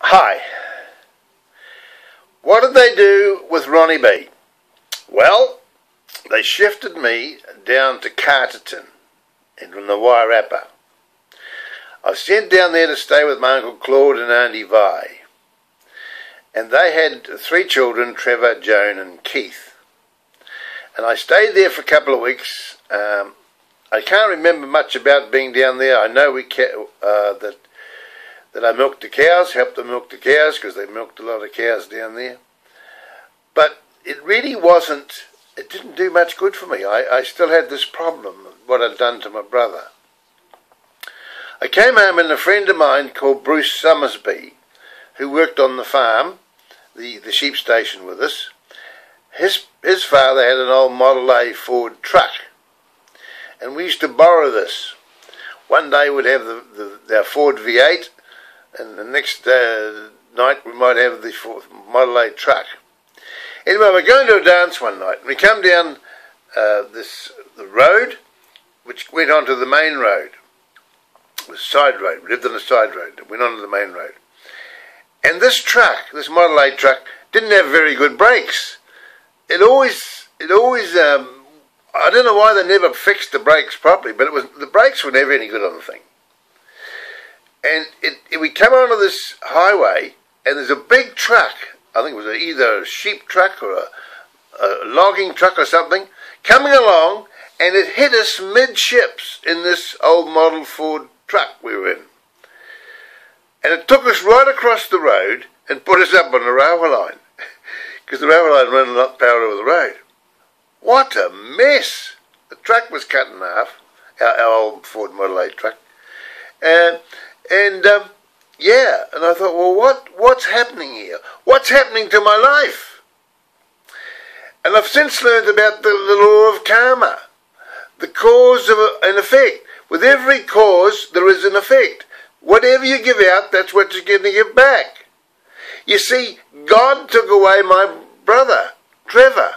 Hi. What did they do with Ronnie B? Well, they shifted me down to Carterton in the Wairarapa. I was sent down there to stay with my Uncle Claude and Auntie Vi. And they had 3 children, Trevor, Joan and Keith. And I stayed there for a couple of weeks. I can't remember much about being down there. I know that I milked the cows, helped them milk the cows, because they milked a lot of cows down there. But it really wasn't, it didn't do much good for me. I still had this problem, what I'd done to my brother. I came home and a friend of mine called Bruce Summersby, who worked on the farm, the sheep station with us, his father had an old Model A Ford truck. And we used to borrow this. One day we'd have our Ford V8, and the next night we might have the Model A truck. Anyway, we're going to a dance one night, and we come down the road, which went onto the main road. It was a side road. We lived on a side road. It went onto the main road. And this truck, this Model A truck, didn't have very good brakes. It always, I don't know why they never fixed the brakes properly, but the brakes were never any good on the thing. And we come onto this highway, and there's a big truck. I think it was either a sheep truck or a logging truck or something, coming along, and it hit us midships in this old model Ford truck we were in. And it took us right across the road and put us up on the railway line, because the railway line ran up parallel with the road. What a mess! The truck was cut in half, our old Ford Model A truck. Yeah, and I thought, well, what's happening here? What's happening to my life? And I've since learned about the law of karma, the cause of an effect. With every cause, there is an effect. Whatever you give out, that's what you're going to give back. You see, God took away my brother, Trevor.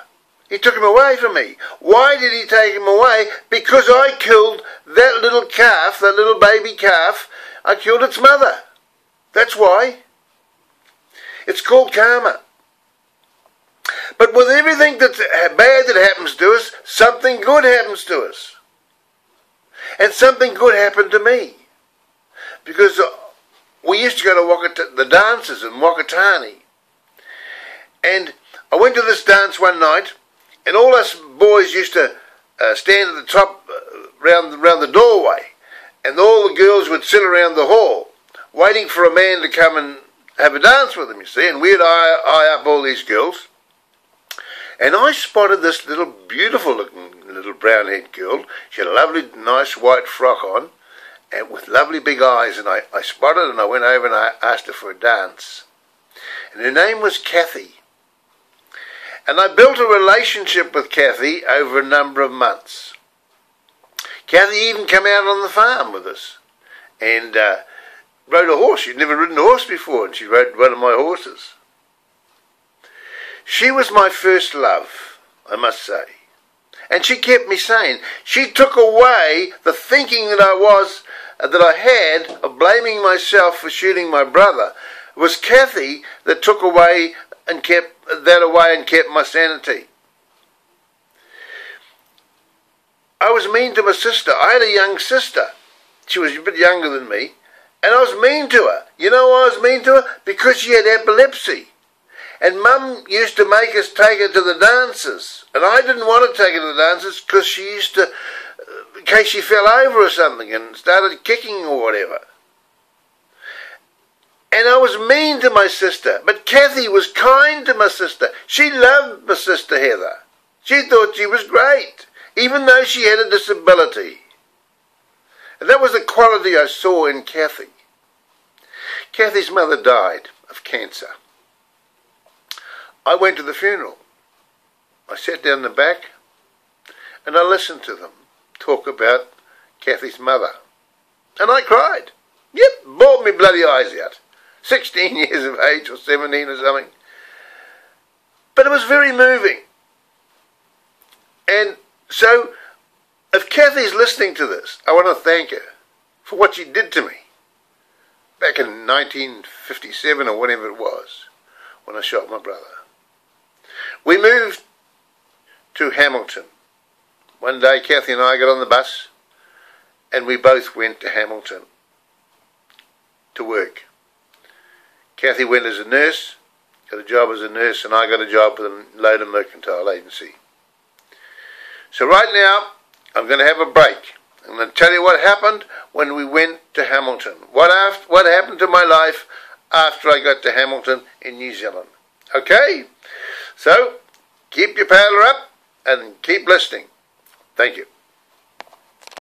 He took him away from me. Why did he take him away? Because I killed that little calf, that little baby calf. I killed its mother. That's why. It's called karma. But with everything that's bad that happens to us, something good happens to us. And something good happened to me. Because we used to go to the dances in Wakatani. And I went to this dance one night, and all us boys used to stand at the top round the doorway, and all the girls would sit around the hall, waiting for a man to come and have a dance with them, you see, and we'd eye up all these girls. And I spotted this little beautiful looking little brown-haired girl. She had a lovely, nice white frock on, and with lovely big eyes, and I spotted her, and I went over and I asked her for a dance. And her name was Kathy. And I built a relationship with Kathy over a number of months. Kathy even came out on the farm with us and rode a horse. She'd never ridden a horse before, and she rode one of my horses. She was my first love, I must say. And she kept me sane. She took away the thinking that I had of blaming myself for shooting my brother. It was Kathy that took away and kept my sanity. I was mean to my sister. I had a young sister. She was a bit younger than me. And I was mean to her. You know why I was mean to her? Because she had epilepsy. And Mum used to make us take her to the dances. And I didn't want to take her to the dances because she used to, in case she fell over or something and started kicking or whatever. And I was mean to my sister. But Kathy was kind to my sister. She loved my sister Heather. She thought she was great, even though she had a disability. And that was the quality I saw in Kathy. Kathy's mother died of cancer. I went to the funeral. I sat down in the back and I listened to them talk about Kathy's mother. And I cried. Yep, bawled me bloody eyes out. 16 years of age or 17 or something. But it was very moving. And so, if Kathy's listening to this, I want to thank her for what she did to me. back in 1957 or whatever it was, when I shot my brother. We moved to Hamilton. One day Kathy and I got on the bus and we both went to Hamilton to work. Kathy went as a nurse, got a job as a nurse, and I got a job with a Loader Mercantile Agency. So right now, I'm going to have a break. I'm going to tell you what happened when we went to Hamilton. What happened to my life after I got to Hamilton in New Zealand. Okay? So, keep your paddler up and keep listening. Thank you.